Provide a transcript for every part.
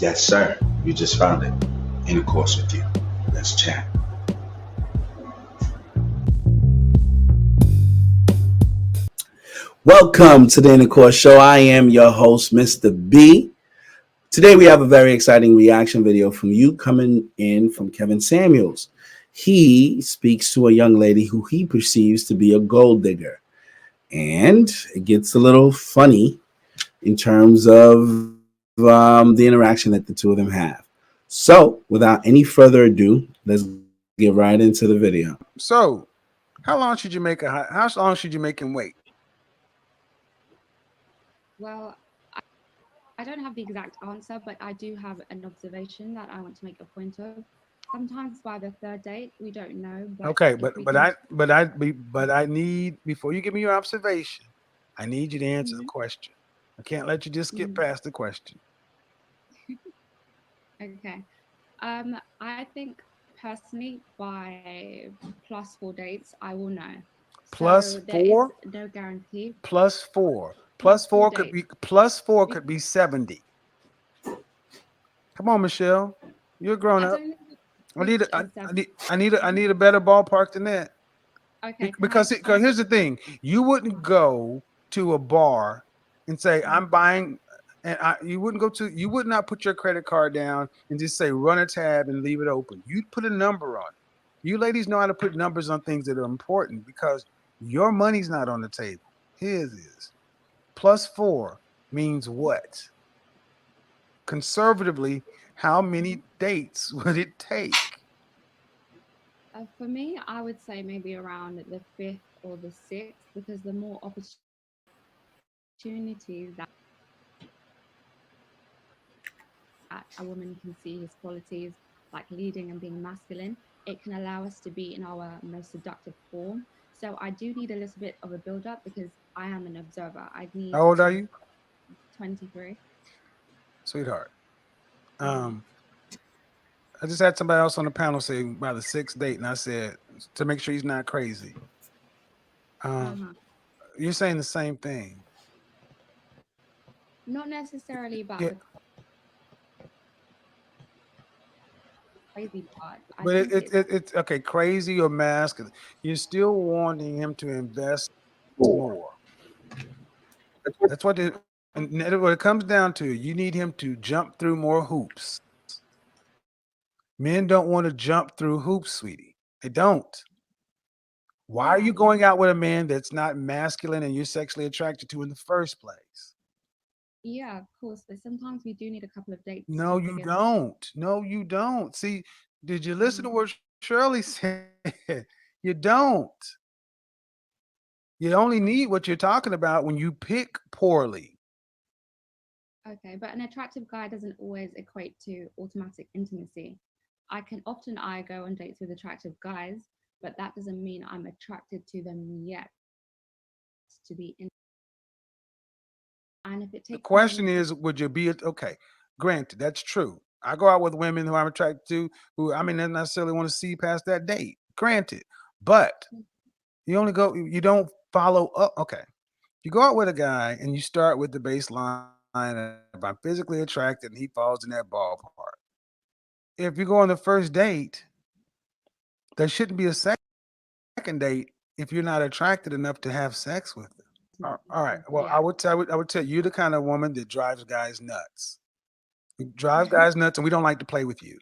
Yes, sir. You just found it. Intercourse with you. Let's chat. Welcome to the Intercourse Show. I am your host, Mr. B. Today we have a very exciting reaction video from you coming in from Kevin Samuels. He speaks to a young lady who he perceives to be a gold digger. And it gets a little funny in terms of the interaction that the two of them have. So, without any further ado, let's get right into the video. So, how long should you make how long should you make him wait? Well, I don't have the exact answer, but I do have an observation that I want to make a point of. Sometimes by the third date, we don't know. But Okay, if we can... but I need, before you give me your observation, I need you to answer the Mhm, question. I can't let you just skip mhm. past the question. Okay. I think personally by plus 4 dates, I will know. Plus So there is four, no guarantee. plus four, Plus four dates. plus four Be- could be 70. Come on, Michelle, you're a grown I up. don't think we I need reach a, a I, I seven. need I need a better ballpark than that. Okay, can I? Because here's the thing: you wouldn't go to a bar and say, Mhm. "I'm buying," and you would not put your credit card down and just say, "Run a tab" and leave it open. You'd put a number on it. You ladies know how to put numbers on things that are important because your money's not on the table. His is. Plus four means what? Conservatively, how Mhm. many dates would it take? For me, I would say maybe around the fifth or the sixth, because the more opportunities that a woman can see his qualities, like leading and being masculine, it can allow us to be in our most seductive form. So I do need a little bit of a build up because I am an observer. I need How old are to you, 23. sweetheart? Mm-hmm. Um, I just had somebody else on the panel say by the sixth date, and I said to make sure he's not crazy. Um, Uh-huh. you're saying the same thing. Not necessarily about Yeah, the crazy part. I but think it's it's okay, crazy or masculine. You're still wanting him to invest more. That's what it, and what it comes down to. You need him to jump through more hoops. Men don't want to jump through hoops, sweetie. They don't. Why are yeah, you going out with a man that's not masculine and you're sexually attracted to in the first place? yeah, of course. But sometimes we do need a couple of dates No, to you figure. don't. No, you don't. See, did you listen Mhm. to what Shirley said? You don't. You only need what you're talking about when you pick poorly. Okay, but an attractive guy doesn't always equate to automatic intimacy. I go on dates with attractive guys, but that doesn't mean I'm attracted to them yet to be in. And if it The takes me question weeks to... is, would you be okay? Granted, that's true. I go out with women who I'm attracted to, who I mean, not necessarily want to see past that date. Granted, but you don't follow up. Okay, you go out with a guy and you start with the baseline of I'm physically attracted and he falls in that ballpark. If you go on the first date, there shouldn't be a second date if you're not attracted enough to have sex with them. All right. Well, Yeah. I would tell you the kind of woman that drives guys nuts. You drive guys nuts, and we don't like to play with you.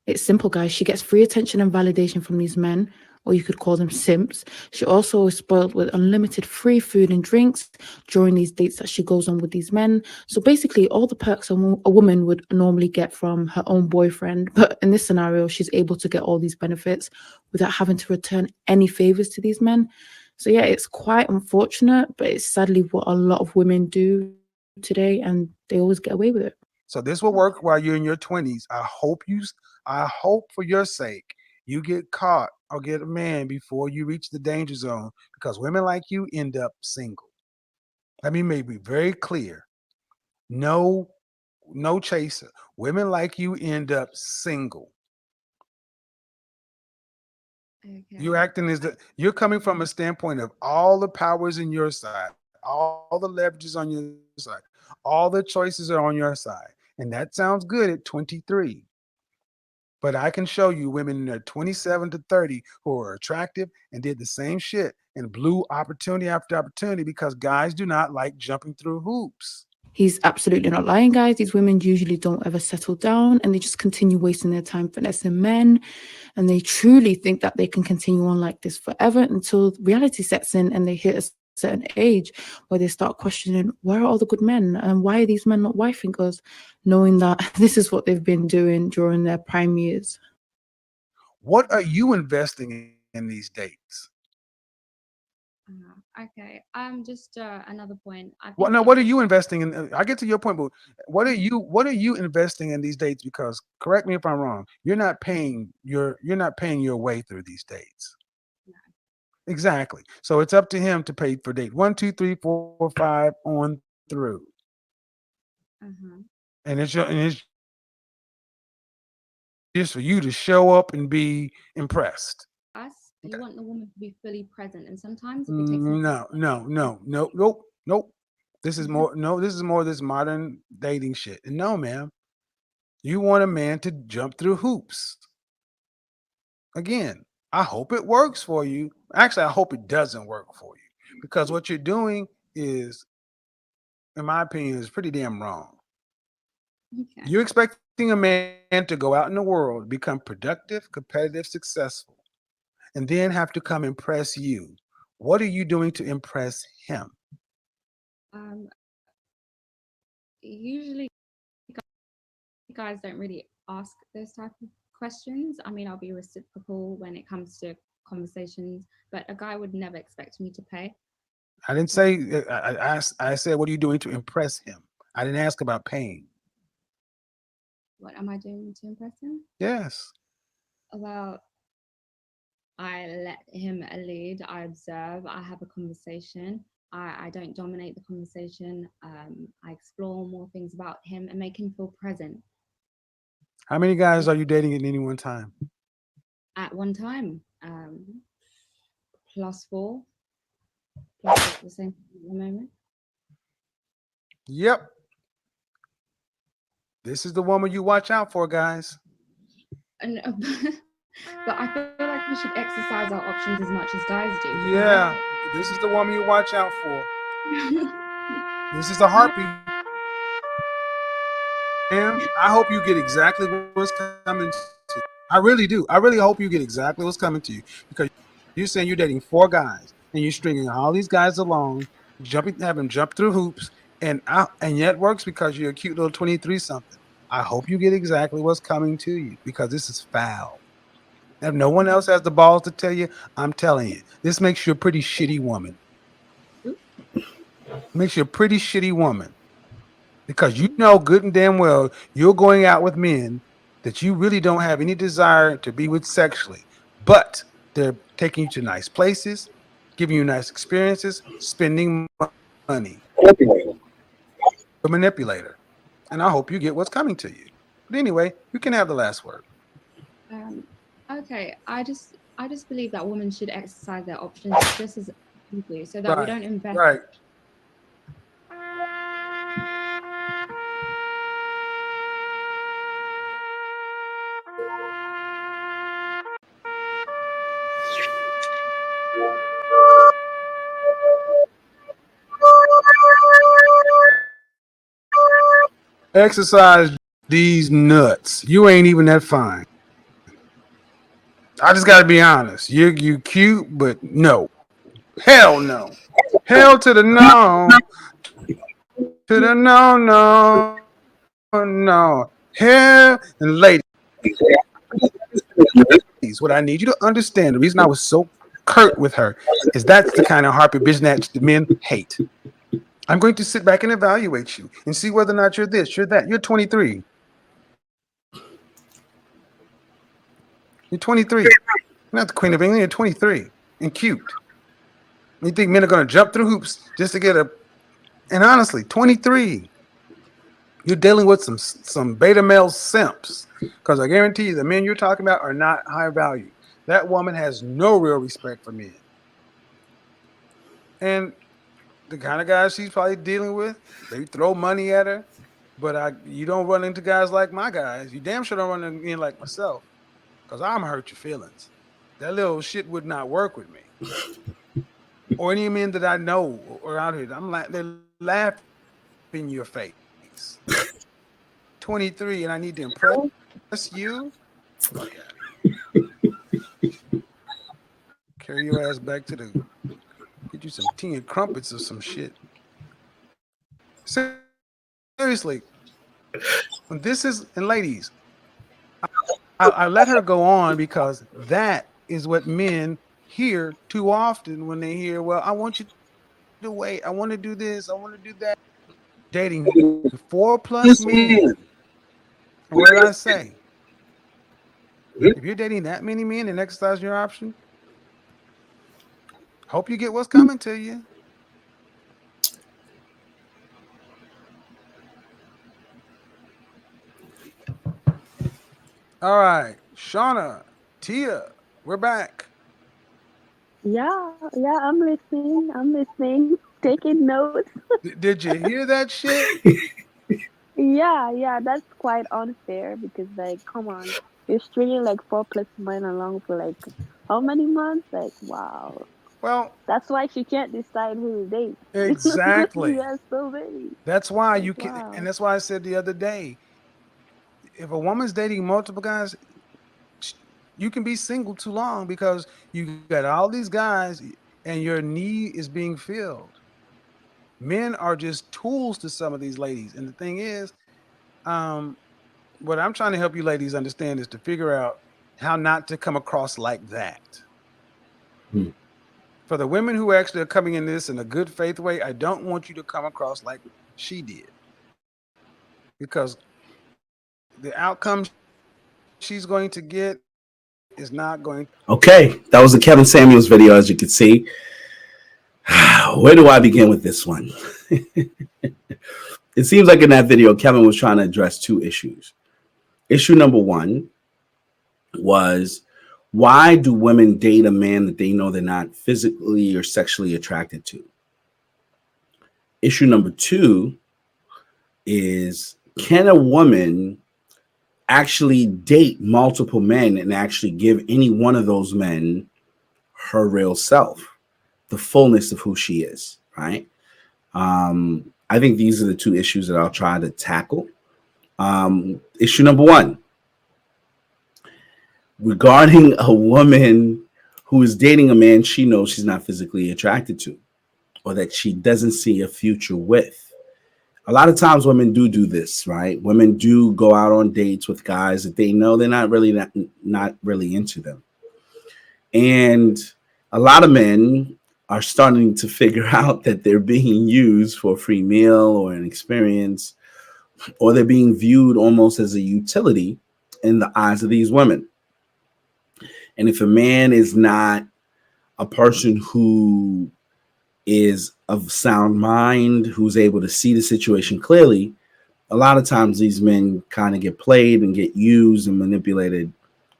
It's simple, guys. She gets free attention and validation from these men, or you could call them simps. She also is spoiled with unlimited free food and drinks during these dates that she goes on with these men. So basically, all the perks a woman would normally get from her own boyfriend. But in this scenario, she's able to get all these benefits without having to return any favors to these men. So yeah, it's quite unfortunate, but it's sadly what a lot of women do today, and they always get away with it. So this will work while you're in your 20s. I hope for your sake you get caught or get a man before you reach the danger zone because women like you end up single. Let me make it very clear. No, no chaser. Women like you end up single. You're Okay. acting as the you're coming from a standpoint of all the powers in your side, all the leverages on your side, all the choices are on your side. And that sounds good at 23. But I can show you women in their 27 to 30 who are attractive and did the same shit and blew opportunity after opportunity because guys do not like jumping through hoops. He's absolutely not lying, guys. These women usually don't ever settle down and they just continue wasting their time finessing men. And they truly think that they can continue on like this forever until reality sets in and they hit a certain age where they start questioning, where are all the good men? And why are these men not wifing us? Knowing that this is what they've been doing during their prime years. What are you investing in these dates? Okay. Just another point. I Well, think no, what are you investing in? I get to your point, but what are you investing in these dates? Because correct me if I'm wrong, you're not paying your way through these dates. No. Exactly. So it's up to him to pay for date 1, 2, 3, 4, 5 on through. Uh-huh. And it's just for you to show up and be impressed. Us, you want the woman to be fully present, and sometimes if it takes me Nope. This is more this modern dating shit. And no, ma'am. You want a man to jump through hoops. Again, I hope it works for you. Actually, I hope it doesn't work for you because what you're doing is, in my opinion, is pretty damn wrong. Okay. You're expecting a man to go out in the world, become productive, competitive, successful, and then have to come impress you. What are you doing to impress him? Usually guys don't really ask those type of questions. I mean, I'll be reciprocal when it comes to conversations, but a guy would never expect me to pay. I didn't say. I said, what are you doing to impress him? I didn't ask about paying. What am I doing to impress him? Yes. Well, I let him lead. I observe. I have a conversation. I don't dominate the conversation. I explore more things about him and make him feel present. How many guys are you dating at any one time? At one time, +4, plus the same at the moment. Yep. This is the woman you watch out for, guys. And, but I feel like we should exercise our options as much as guys do. Yeah. This is the woman you watch out for. This is the harpy. And I hope you get exactly what's coming to you. I really do. I really hope you get exactly what's coming to you because you're saying you're dating 4 guys and you're stringing all these guys along, have them jump through hoops, and yet it works because you're a cute little 23 something. I hope you get exactly what's coming to you because this is foul. If no one else has the balls to tell you, I'm telling you, this makes you a pretty shitty woman. Makes you a pretty shitty woman. Because you know good and damn well you're going out with men that you really don't have any desire to be with sexually, but they're taking you to nice places, giving you nice experiences, spending money. A manipulator. And I hope you get what's coming to you. But anyway, you can have the last word. Okay, I just believe that women should exercise their options just as we do, so that we don't invest. Right. Exercise these nuts. You ain't even that fine. I just gotta be honest. You cute, but no. Hell no. Hell to the no. To the no. Hell and ladies. What I need you to understand, the reason I was so curt with her is that's the kind of harpy bitch that men hate. I'm going to sit back and evaluate you and see whether or not you're this, you're that. You're 23. You're 23. You're not the queen of England. You're 23 and cute. You think men are going to jump through hoops just to get a? And honestly, 23. You're dealing with some beta male simps because I guarantee you the men you're talking about are not high value. That woman has no real respect for men. And the kind of guys she's probably dealing with, they throw money at her. But you don't run into guys like my guys. You damn sure don't run into men like myself, because I'm hurt your feelings. That little shit would not work with me. Or any men that I know or out here. They're laughing in your face. 23 and I need to impress you. Fuck out. Carry your ass back to the. Get you some tea and crumpets or some shit. Seriously, when this is, and ladies, I let her go on because that is what men hear too often when they hear, well, I want you to wait. I want to do this. I want to do that. Dating 4+ men. And what did I say? If you're dating that many men and exercise your option, hope you get what's coming to you. All right, Shauna, Tia, we're back. Yeah, yeah, I'm listening. I'm listening. Taking notes. Did you hear that shit? Yeah, that's quite unfair because, like, come on, you're stringing like 4+ men along for like how many months? Like, wow. Well, That's why she can't decide who to date. exactly. She has so many. That's why Like, you can, and wow. that's why I said the other day, if a woman's dating multiple guys, you can be single too long because you got all these guys and your need is being filled. Men are just tools to some of these ladies. And the thing is, what I'm trying to help you ladies understand is to figure out how not to come across like that. Hmm. For the women who actually are coming in this in a good faith way, I don't want you to come across like she did. Because the outcome she's going to get is not going. Okay, that was the Kevin Samuels video, as you can see. Where do I begin with this one? It seems like in that video, Kevin was trying to address two issues. Issue number one was, why do women date a man that they know they're not physically or sexually attracted to? Issue number two is, can a woman actually date multiple men and actually give any one of those men her real self, the fullness of who she is, right? I think these are the two issues that I'll try to tackle. Issue number one, regarding a woman who is dating a man she knows she's not physically attracted to, or that she doesn't see a future with. A lot of times women do this, right? Women do go out on dates with guys that they know they're not really into them. And a lot of men are starting to figure out that they're being used for a free meal or an experience, or they're being viewed almost as a utility in the eyes of these women. And if a man is not a person who is of sound mind, who's able to see the situation clearly, a lot of times these men kind of get played and get used and manipulated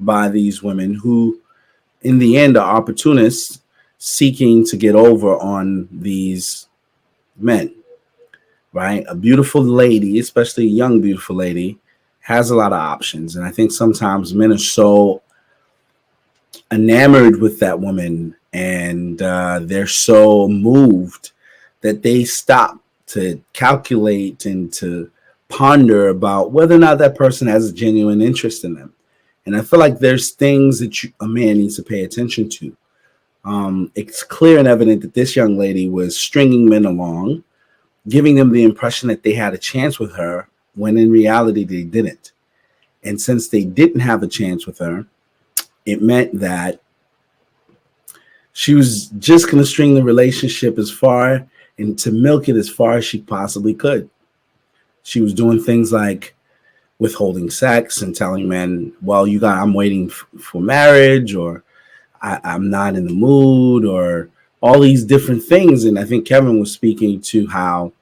by these women who, in the end, are opportunists seeking to get over on these men, right? A beautiful lady, especially a young, beautiful lady, has a lot of options. And I think sometimes men are so enamored with that woman and they're so moved that they stop to calculate and to ponder about whether or not that person has a genuine interest in them. And I feel like there's things that a man needs to pay attention to. It's clear and evident that this young lady was stringing men along, giving them the impression that they had a chance with her when in reality they didn't. And since they didn't have a chance with her, it meant that she was just going to string the relationship as far and to milk it as far as she possibly could. She was doing things like withholding sex and telling men, well, I'm waiting for marriage, or I'm not in the mood, or all these different things. And I think Kevin was speaking to how,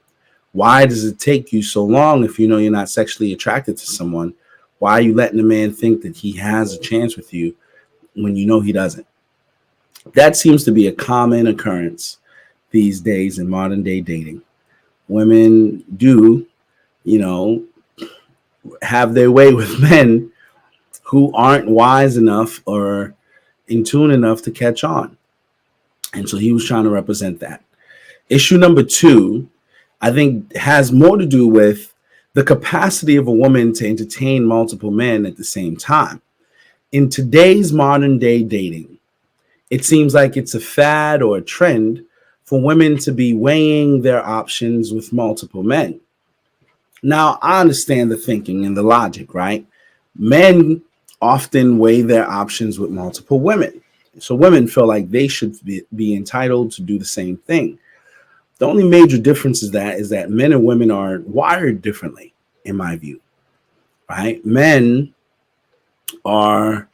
why does it take you so long if you know you're not sexually attracted to someone? Why are you letting a man think that he has a chance with you when you know he doesn't? That seems to be a common occurrence these days in modern day dating. Women do you know, have their way with men who aren't wise enough or in tune enough to catch on. And so he was trying to represent that. Issue number two, I think, has more to do with the capacity of a woman to entertain multiple men at the same time. In today's modern day dating, it seems like it's a fad or a trend for women to be weighing their options with multiple men. Now, I understand the thinking and the logic, right? Men often weigh their options with multiple women. So women feel like they should be entitled to do the same thing. The only major difference is that men and women are wired differently, in my view, right? Men are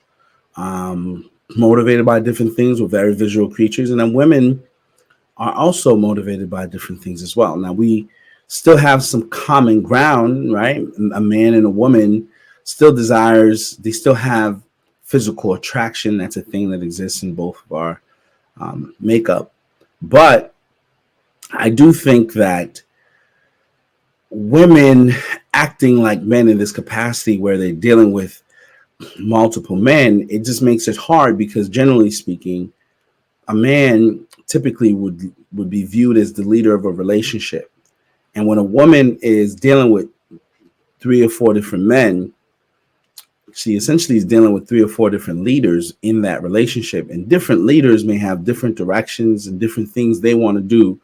motivated by different things. We're very visual creatures. And then women are also motivated by different things as well. Now, we still have some common ground, right? A man and a woman they still have physical attraction. That's a thing that exists in both of our makeup. But I do think that women acting like men in this capacity where they're dealing with multiple men, it just makes it hard because generally speaking, a man typically would be viewed as the leader of a relationship. And when a woman is dealing with 3 or 4 different men, she essentially is dealing with 3 or 4 different leaders in that relationship. And different leaders may have different directions and different things they want to do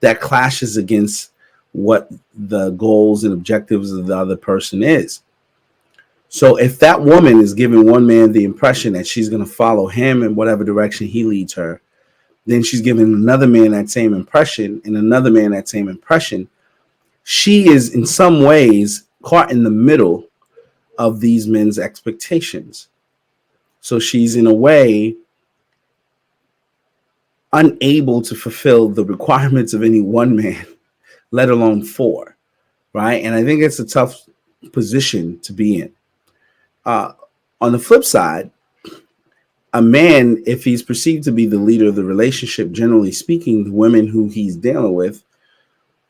that clashes against what the goals and objectives of the other person is. So if that woman is giving one man the impression that she's going to follow him in whatever direction he leads her, then she's giving another man that same impression and another man that same impression. She is in some ways caught in the middle of these men's expectations. So she's in a way unable to fulfill the requirements of any one man, let alone 4, right? And I think it's a tough position to be in. On the flip side, a man, if he's perceived to be the leader of the relationship, generally speaking, the women who he's dealing with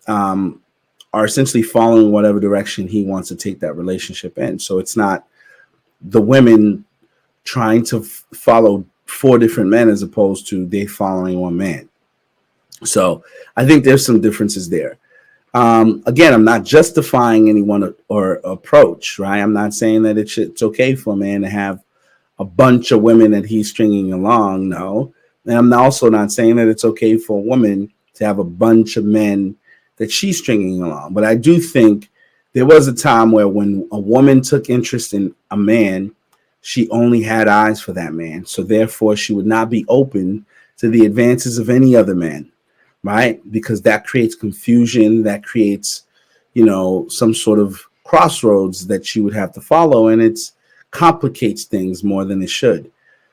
are essentially following whatever direction he wants to take that relationship in. So it's not the women trying to follow 4 different men as opposed to they following one man. So I think there's some differences there. Again, I'm not justifying any one or approach, right? I'm not saying that it's okay for a man to have a bunch of women that he's stringing along. No. And I'm also not saying that it's okay for a woman to have a bunch of men that she's stringing along. But I do think there was a time where when a woman took interest in a man, she only had eyes for that man. So therefore, she would not be open to the advances of any other man, right? Because that creates confusion, that creates, some sort of crossroads that she would have to follow, and it complicates things more than it should.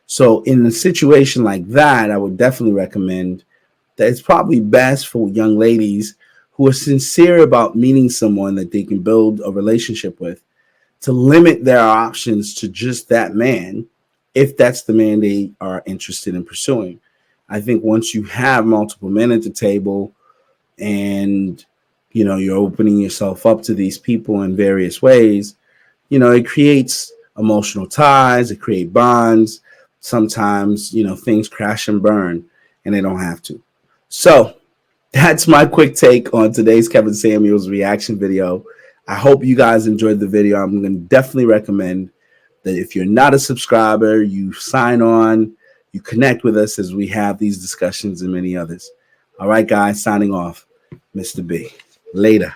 So in a situation like that, I would definitely recommend that it's probably best for young ladies who are sincere about meeting someone that they can build a relationship with to limit their options to just that man, if that's the man they are interested in pursuing. I think once you have multiple men at the table and, you're opening yourself up to these people in various ways, it creates emotional ties, it creates bonds. Sometimes, things crash and burn and they don't have to. So that's my quick take on today's Kevin Samuels reaction video. I hope you guys enjoyed the video. I'm going to definitely recommend that if you're not a subscriber, you sign on, you connect with us as we have these discussions and many others. All right, guys, signing off. Mr. B. Later.